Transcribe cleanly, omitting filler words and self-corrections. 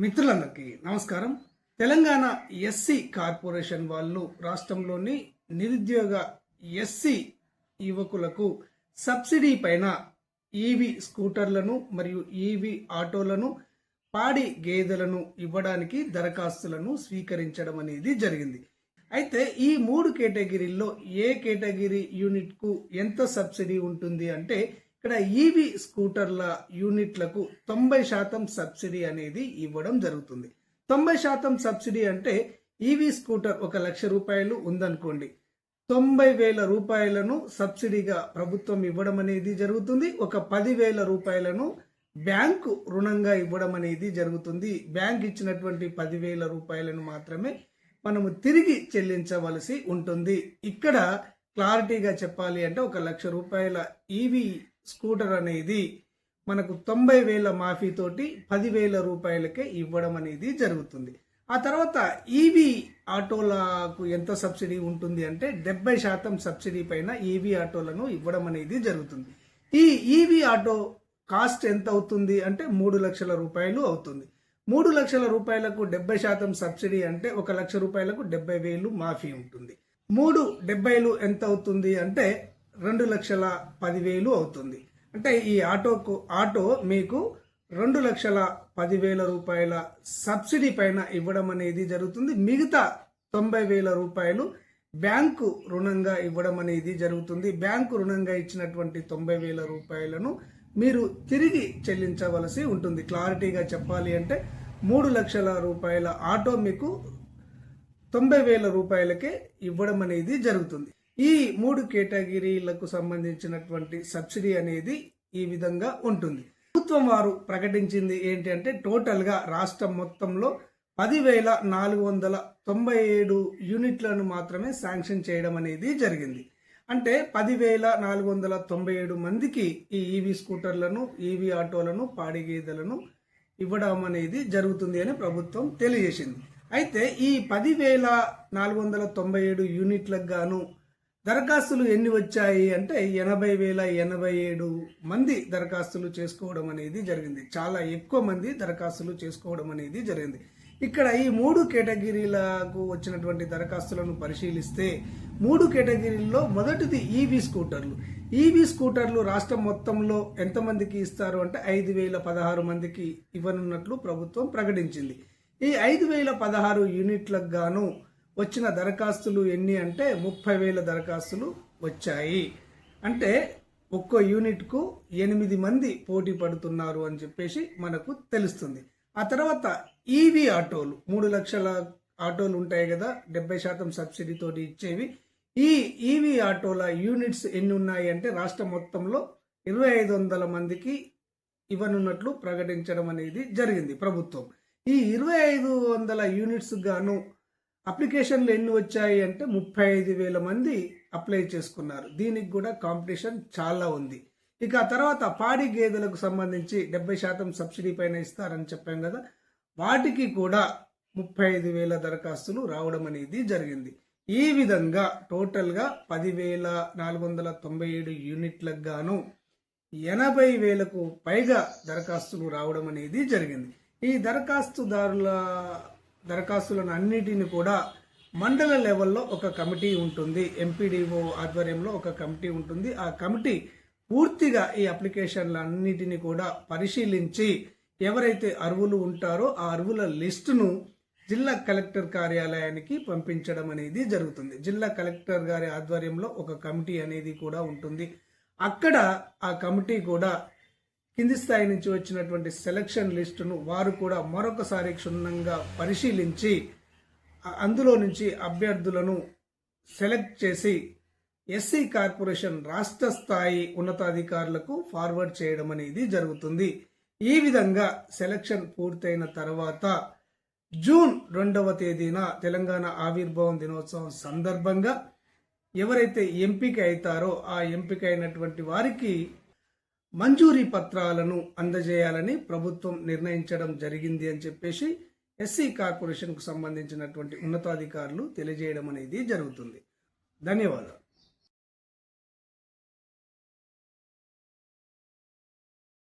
మిత్రులందరికీ నమస్కారం. Telangana SC corporation వాళ్ళు రాష్ట్రంలోని నిరుద్యోగ ఎస్సీ యువకులకు సబ్సిడీ పైన ఈవీ స్కూటర్లను మరియు ఈవీ ఆటోలను, పాడి గేదెలను ఇవ్వడానికి దరఖాస్తులను స్వీకరించడం అనేది జరిగింది. అయితే ఈ 3 కేటగిరీల్లో ఏ కేటగిరీ యూనిట్కు ఎంత సబ్సిడీ ఉంటుంది అంటే ఇక్కడ ఈవీ స్కూటర్ల యూనిట్లకు 90% సబ్సిడీ అనేది ఇవ్వడం జరుగుతుంది. 90% సబ్సిడీ అంటే ఈవీ స్కూటర్ 1,00,000 రూపాయలు ఉందనుకోండి, 90,000 రూపాయలను సబ్సిడీగా ప్రభుత్వం ఇవ్వడం అనేది జరుగుతుంది. ఒక 10,000 రూపాయలను బ్యాంకు రుణంగా ఇవ్వడం అనేది జరుగుతుంది. బ్యాంక్ ఇచ్చినటువంటి 10,000 రూపాయలను మాత్రమే మనము తిరిగి చెల్లించవలసి ఉంటుంది. ఇక్కడ క్లారిటీగా చెప్పాలి అంటే 1,00,000 రూపాయల ఈవీ స్కూటర్ అనేది మనకు 90,000 మాఫీతోటి 10,000 రూపాయలకే ఇవ్వడం అనేది జరుగుతుంది. ఆ తర్వాత ఈవీ ఆటోలకు ఎంత సబ్సిడీ ఉంటుంది అంటే 70% సబ్సిడీ పైన ఈవీ ఆటోలను ఇవ్వడం అనేది జరుగుతుంది. ఈ ఈవీ ఆటో కాస్ట్ ఎంత అవుతుంది అంటే 3 లక్షల రూపాయలు అవుతుంది. 3 లక్షల రూపాయలకు 70% సబ్సిడీ అంటే 1,00,000 రూపాయలకు 70,000 మాఫీ ఉంటుంది. 3/70 ఎంత అవుతుంది అంటే 2,10,000 అవుతుంది. అంటే ఈ ఆటో మీకు 2,10,000 రూపాయల సబ్సిడీ పైన ఇవ్వడం అనేది జరుగుతుంది. మిగతా 90,000 రూపాయలు బ్యాంకు రుణంగా ఇవ్వడం అనేది జరుగుతుంది. బ్యాంకు రుణంగా ఇచ్చినటువంటి 90,000 రూపాయలను మీరు తిరిగి చెల్లించవలసి ఉంటుంది. క్లారిటీగా చెప్పాలి అంటే 3 లక్షల రూపాయల ఆటో మీకు 90,000 రూపాయలకే ఇవ్వడం అనేది జరుగుతుంది. ఈ 3 కేటగిరీలకు సంబంధించినటువంటి సబ్సిడీ అనేది ఈ విధంగా ఉంటుంది. ప్రభుత్వం వారు ప్రకటించింది ఏంటి అంటే టోటల్ గా రాష్ట్రం మొత్తంలో 10,497 యూనిట్లను మాత్రమే శాంక్షన్ చేయడం అనేది జరిగింది. అంటే 10,497 మందికి ఈ ఈవీ స్కూటర్లను, ఈవీ ఆటోలను, పాడి గేదెలను ఇవ్వడం అనేది జరుగుతుంది అని ప్రభుత్వం తెలియజేసింది. అయితే ఈ 10,497 యూనిట్లకు గాను దరఖాస్తులు ఎన్ని వచ్చాయి అంటే 80,087 మంది దరఖాస్తులు చేసుకోవడం అనేది జరిగింది. చాలా ఎక్కువ మంది దరఖాస్తులు చేసుకోవడం అనేది జరిగింది. ఇక్కడ ఈ 3 కేటగిరీలకు వచ్చినటువంటి దరఖాస్తులను పరిశీలిస్తే 3 కేటగిరీల్లో మొదటిది ఈవీ స్కూటర్లు. ఈవీ స్కూటర్లు రాష్ట్రం మొత్తంలో ఎంతమందికి ఇస్తారు అంటే 5,016 మందికి ఇవ్వనున్నట్లు ప్రభుత్వం ప్రకటించింది. ఈ 5,016 యూనిట్లకు గాను వచ్చిన దరఖాస్తులు ఎన్ని అంటే 30,000 దరఖాస్తులు వచ్చాయి. అంటే ఒక్కో యూనిట్కు 8 మంది పోటీ పడుతున్నారు అని చెప్పేసి మనకు తెలుస్తుంది. ఆ తర్వాత ఈవీ ఆటోలు 3 లక్షల ఆటోలు ఉంటాయి కదా, 70% సబ్సిడీతో ఇచ్చేవి. ఈ ఈవీ ఆటోల యూనిట్స్ ఎన్ని ఉన్నాయి అంటే రాష్ట్రం మొత్తంలో 2,500 మందికి ఇవ్వనున్నట్లు ప్రకటించడం అనేది జరిగింది ప్రభుత్వం. ఈ 2,500 యూనిట్స్ గాను అప్లికేషన్లు ఎన్ని వచ్చాయి అంటే 35,000 మంది అప్లై చేసుకున్నారు. దీనికి కూడా కాంపిటీషన్ చాలా ఉంది. ఇక తర్వాత పాడి గేదెలకు సంబంధించి 70% సబ్సిడీ పైన ఇస్తారని చెప్పాం కదా, వాటికి కూడా 35,000 దరఖాస్తులు రావడం అనేది జరిగింది. ఈ విధంగా టోటల్గా 10,497 యూనిట్లకు గాను 80,000కు పైగా దరఖాస్తులు రావడం అనేది జరిగింది. ఈ దరఖాస్తులను అన్నిటిని కూడా మండల లెవెల్లో ఒక కమిటీ ఉంటుంది. ఎంపీడీఓ ఆధ్వర్యంలో ఒక కమిటీ ఉంటుంది. ఆ కమిటీ పూర్తిగా ఈ అప్లికేషన్లన్నిటిని కూడా పరిశీలించి ఎవరైతే అర్హులు ఉంటారో ఆ అర్హుల లిస్టును జిల్లా కలెక్టర్ కార్యాలయానికి పంపించడం అనేది జరుగుతుంది. జిల్లా కలెక్టర్ గారి ఆధ్వర్యంలో ఒక కమిటీ అనేది కూడా ఉంటుంది. అక్కడ ఆ కమిటీ కూడా కింది స్థాయి నుంచి వచ్చినటువంటి సెలక్షన్ లిస్టును వారు కూడా మరొకసారి క్షుణ్ణంగా పరిశీలించి అందులో నుంచి అభ్యర్థులను సెలెక్ట్ చేసి ఎస్సీ కార్పొరేషన్ రాష్ట్ర స్థాయి ఉన్నతాధికారులకు ఫార్వర్డ్ చేయడం అనేది జరుగుతుంది. ఈ విధంగా సెలక్షన్ పూర్తయిన తర్వాత జూన్ 2వ తేదీన తెలంగాణ ఆవిర్భావం దినోత్సవం సందర్భంగా ఎవరైతే ఎంపిక అవుతారో ఆ ఎంపిక అయినటువంటి వారికి మంజూరీ పత్రాలను అందజేయాలని ప్రభుత్వం నిర్ణయించడం జరిగింది అని చెప్పేసి ఎస్సీ కార్పొరేషన్కు సంబంధించినటువంటి ఉన్నతాధికారులు తెలియజేయడం అనేది జరుగుతుంది. ధన్యవాదాలు.